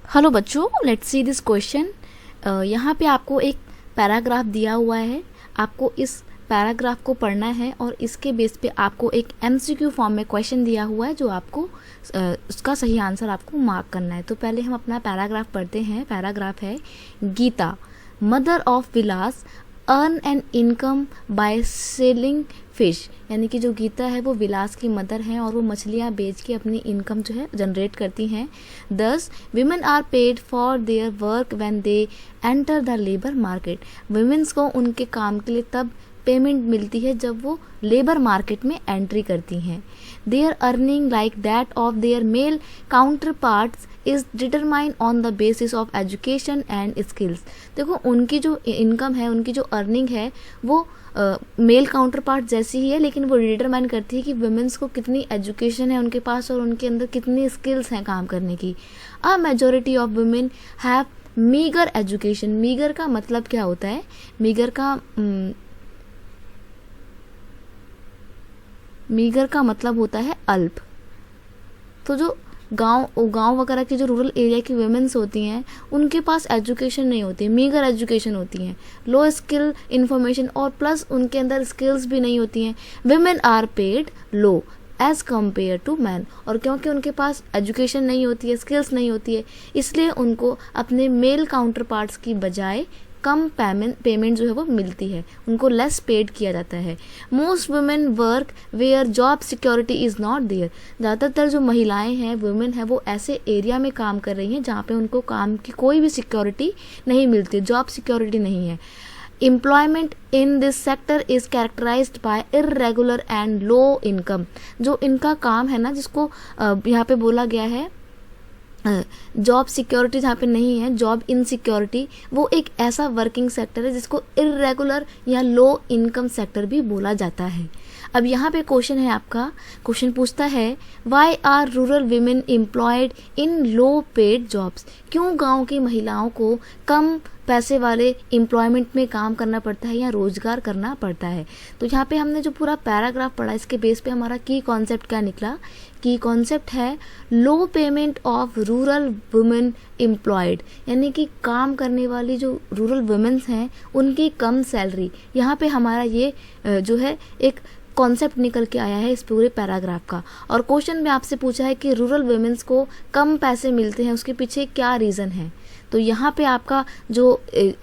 Hello बच्चों, let's see this question. यहाँ पे आपको एक पैराग्राफ दिया हुआ है, आपको इस पैराग्राफ को पढ़ना है और इसके बेस पे आपको एक एमसीक्यू फॉर्म में क्वेश्चन दिया हुआ है जो आपको उसका सही आंसर आपको मार्क करना है। तो पहले हम अपना पैराग्राफ पढ़ते हैं। पैराग्राफ है, Gita mother of Vilas earn an income by selling fish. यानी कि जो गीता है वो विलास की मदर हैं और वो मछलियाँ बेच के अपनी इनकम जो है जनरेट करती हैं। 10 women are paid for their work when they enter the labour market. Womens को उनके काम के लिए तब पेमेंट मिलती है जब वो लेबर मार्केट में एंट्री करती हैं। Their earning like that of their male counterparts is determined on the basis of education and skills. देखो उनकी जो इनकम है, उनकी जो अर्निंग है वो मेल काउंटर पार्ट जैसी ही है, लेकिन वो डिटरमाइन करती है कि वुमेन्स को कितनी एजुकेशन है उनके पास और उनके अंदर कितनी स्किल्स हैं काम करने की। A majority of women have meagre education. Meagre का मतलब क्या होता है? मीगर का मतलब होता है अल्प। तो जो गांव वगैरह की जो रूरल एरिया की वुमेन्स होती हैं उनके पास एजुकेशन नहीं होती है, मीगर एजुकेशन होती हैं, लो स्किल इन्फॉर्मेशन और प्लस उनके अंदर स्किल्स भी नहीं होती हैं। Women are paid low as compare to man. और क्योंकि उनके पास एजुकेशन नहीं होती है, स्किल्स नहीं होती है, इसलिए उनको अपने मेल काउंटर पार्ट्स की बजाय कम पेमेंट जो है वो मिलती है, उनको लेस पेड किया जाता है। Most women work where job security is not there. ज़्यादातर जो महिलाएं हैं, वुमेन है, वो ऐसे एरिया में काम कर रही हैं जहाँ पे उनको काम की कोई भी सिक्योरिटी नहीं मिलती, जॉब सिक्योरिटी नहीं है। Employment in this sector is characterised by irregular and low income. जो इनका काम है ना, जिसको यहाँ पे बोला गया है जॉब सिक्योरिटी जहाँ पे नहीं है, जॉब इनसिक्योरिटी, वो एक ऐसा वर्किंग सेक्टर है जिसको इर्रेगुलर या लो इनकम सेक्टर भी बोला जाता है। अब यहाँ पे क्वेश्चन है आपका, क्वेश्चन पूछता है why are rural women employed in low paid jobs. क्यों गांव की महिलाओं को कम पैसे वाले एम्प्लॉयमेंट में काम करना पड़ता है या रोजगार करना पड़ता है। तो यहाँ पे हमने जो पूरा पैराग्राफ पढ़ा, इसके बेस पे हमारा की कॉन्सेप्ट क्या निकला? की कॉन्सेप्ट है low payment of rural women employed, यानी कि काम करने वाली जो रूरल वुमेन्स हैं उनकी कम सैलरी। यहाँ पे हमारा ये जो है एक कॉन्सेप्ट निकल के आया है इस पूरे पैराग्राफ का। और क्वेश्चन में आपसे पूछा है कि रूरल वुमेन्स को कम पैसे मिलते हैं, उसके पीछे क्या रीज़न है। तो यहाँ पे आपका जो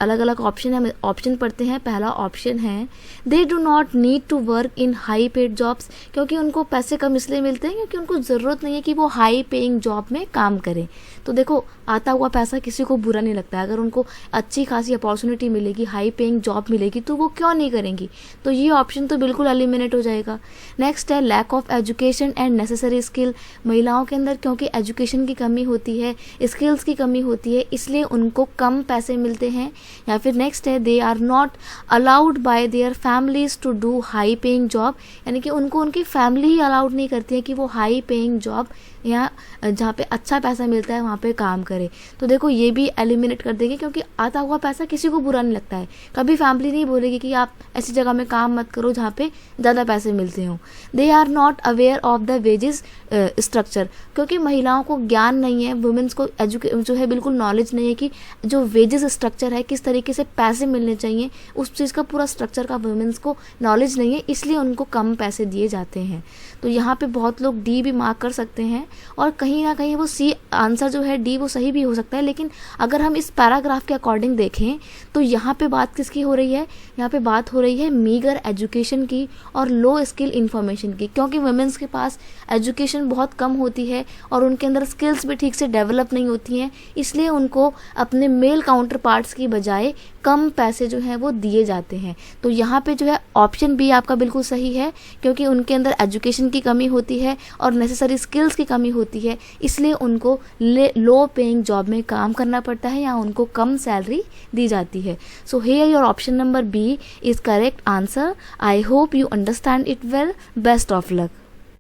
अलग अलग ऑप्शन है, ऑप्शन पढ़ते हैं। पहला ऑप्शन है they do not need to work in high paid jobs. क्योंकि उनको पैसे कम इसलिए मिलते हैं क्योंकि उनको ज़रूरत नहीं है कि वो हाई पेइंग जॉब में काम करें। तो देखो, आता हुआ पैसा किसी को बुरा नहीं लगता है। अगर उनको अच्छी खासी अपॉर्चुनिटी मिलेगी, हाई पेइंग जॉब मिलेगी, तो वो क्यों नहीं करेंगी। तो ये ऑप्शन तो बिल्कुल एलिमिनेट हो जाएगा। नेक्स्ट है lack of education and necessary skill. महिलाओं के अंदर क्योंकि एजुकेशन की कमी होती है, स्किल्स की कमी होती है, इसलिए उनको कम पैसे मिलते हैं। या फिर नेक्स्ट है they are not allowed by their families to do high paying job. यानी कि उनको उनकी फैमिली ही अलाउड नहीं करती है कि वो हाई पेइंग जॉब या जहाँ पे अच्छा पैसा मिलता है वहाँ पे काम करे। तो देखो, ये भी एलिमिनेट कर देंगे क्योंकि आता हुआ पैसा किसी को बुरा नहीं लगता है। कभी फैमिली नहीं बोलेगी कि आप ऐसी जगह में काम मत करो जहाँ पे ज़्यादा पैसे मिलते हों। They are not aware of the wages structure. क्योंकि महिलाओं को ज्ञान नहीं है, वुमेन्स को जो है बिल्कुल नॉलेज नहीं है कि जो वेजेस स्ट्रक्चर है, किस तरीके से पैसे मिलने चाहिए, उस चीज़ का पूरा स्ट्रक्चर का वुमेन्स को नॉलेज नहीं है, इसलिए उनको कम पैसे दिए जाते हैं। तो यहाँ पे बहुत लोग डी भी मार्क कर सकते हैं और कहीं ना कहीं वो सी आंसर जो है डी वो सही भी हो सकता है। लेकिन अगर हम इस पैराग्राफ के अकॉर्डिंग देखें तो यहाँ पे बात किसकी हो रही है? यहाँ पे बात हो रही है मीगर एजुकेशन की और लो स्किल इन्फॉर्मेशन की। क्योंकि वुमेन्स के पास एजुकेशन बहुत कम होती है और उनके अंदर स्किल्स भी ठीक से डेवलप नहीं होती हैं, इसलिए उनको अपने मेल काउंटर पार्ट्स की बजाय कम पैसे जो हैं वो दिए जाते हैं। तो यहाँ पे जो है ऑप्शन बी आपका बिल्कुल सही है, क्योंकि उनके अंदर एजुकेशन की कमी होती है और नेसेसरी स्किल्स की कमी होती है, इसलिए उनको लो पेइंग जॉब में काम करना पड़ता है या उनको कम सैलरी दी जाती है। So here your option number B is correct answer. I hope you understand it well. Best of luck.